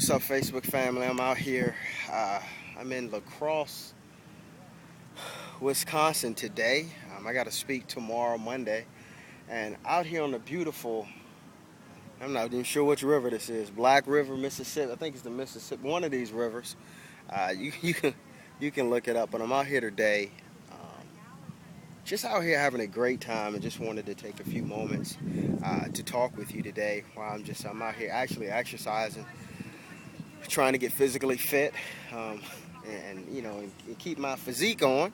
What's up, Facebook family? I'm out here. I'm in La Crosse, Wisconsin today. I got to speak tomorrow, Monday. And out here on the beautiful, I'm not even sure which river this is, Black River, Mississippi. I think it's the Mississippi, one of these rivers. You can look it up, but I'm out here today. Just out here having a great time, and just wanted to take a few moments to talk with you today while I'm out here actually exercising, trying to get physically fit, and keep my physique on.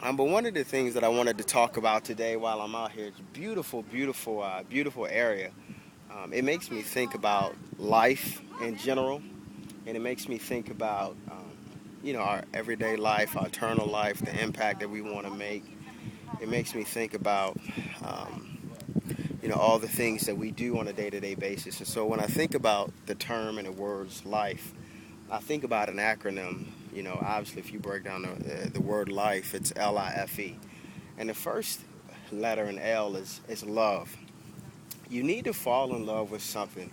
But one of the things that I wanted to talk about today while I'm out here, it's a beautiful, beautiful area. It makes me think about life in general, and it makes me think about our everyday life, our eternal life, the impact that we want to make. It makes me think about all the things that we do on a day-to-day basis. And so when I think about the term and the words life, I think about an acronym. Obviously, if you break down the word life, it's L.I.F.E. And the first letter in L is love. You need to fall in love with something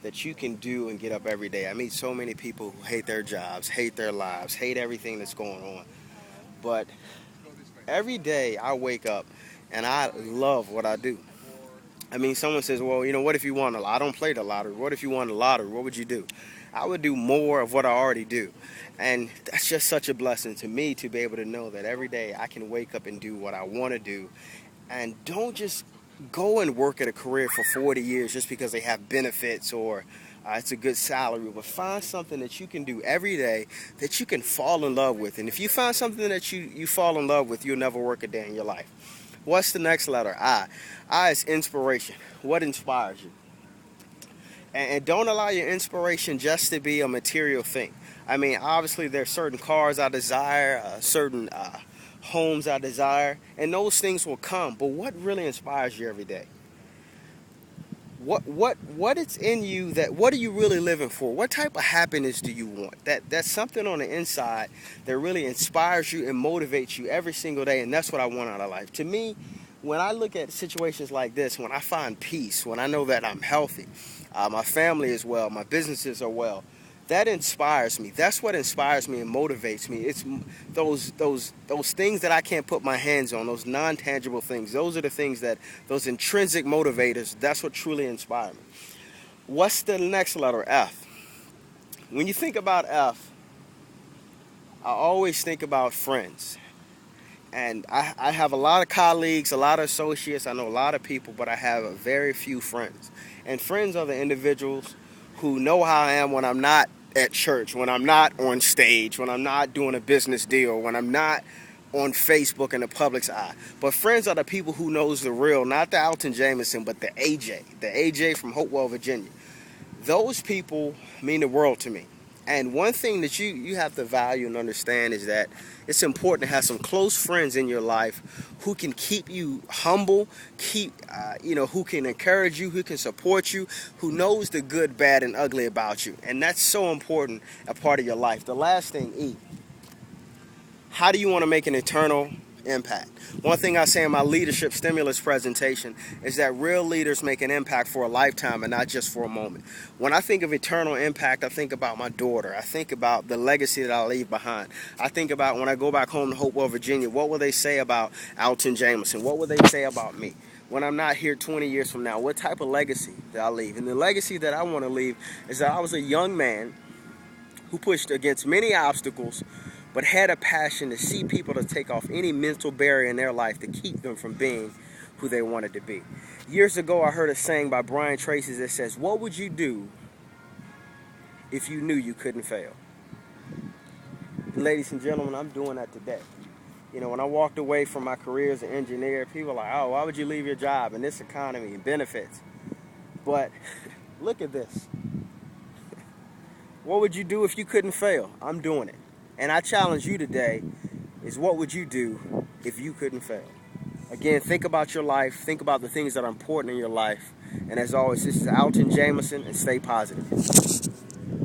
that you can do and get up every day. I meet so many people who hate their jobs, hate their lives, hate everything that's going on. But every day I wake up and I love what I do. I mean, someone says, well, what if you won a lottery? I don't play the lottery. What if you won the lottery? What would you do? I would do more of what I already do. And that's just such a blessing to me to be able to know that every day I can wake up and do what I want to do. And don't just go and work at a career for 40 years just because they have benefits or it's a good salary. But find something that you can do every day that you can fall in love with. And if you find something that you fall in love with, you'll never work a day in your life. What's the next letter? I. I is inspiration. What inspires you? And don't allow your inspiration just to be a material thing. I mean, obviously there's certain cars I desire, certain homes I desire, and those things will come. But what really inspires you every day? What it's in you what are you really living for? What type of happiness do you want? That's something on the inside that really inspires you and motivates you every single day, and that's what I want out of life. To me, when I look at situations like this, when I find peace, when I know that I'm healthy, my family is well, my businesses are well, that inspires me. That's what inspires me and motivates me. It's those things that I can't put my hands on, those non-tangible things. Those are the things those intrinsic motivators, that's what truly inspire me. What's the next letter? F. When you think about F, I always think about friends. And I have a lot of colleagues, a lot of associates. I know a lot of people, but I have a very few friends. And friends are the individuals who know how I am when I'm not at church, when I'm not on stage, when I'm not doing a business deal, when I'm not on Facebook in the public's eye. But friends are the people who knows the real, not the Alton Jamison, but the AJ from Hopewell, Virginia. Those people mean the world to me. And one thing that you have to value and understand is that it's important to have some close friends in your life who can keep you humble, who can encourage you, who can support you, who knows the good, bad, and ugly about you. And that's so important a part of your life. The last thing, E. How do you want to make an eternal impact? One thing I say in my leadership stimulus presentation is that real leaders make an impact for a lifetime and not just for a moment. When I think of eternal impact, I think about my daughter. I think about the legacy that I'll leave behind. I think about when I go back home to Hopewell, Virginia, what will they say about Alton Jamison? What will they say about me? When I'm not here 20 years from now, what type of legacy that I'll leave? And the legacy that I want to leave is that I was a young man who pushed against many obstacles, but had a passion to see people to take off any mental barrier in their life to keep them from being who they wanted to be. Years ago, I heard a saying by Brian Tracy that says, what would you do if you knew you couldn't fail? And ladies and gentlemen, I'm doing that today. When I walked away from my career as an engineer, people were like, oh, why would you leave your job in this economy and benefits? But look at this. What would you do if you couldn't fail? I'm doing it. And I challenge you today is what would you do if you couldn't fail? Again, think about your life. Think about the things that are important in your life. And as always, this is Alton Jamison, and stay positive.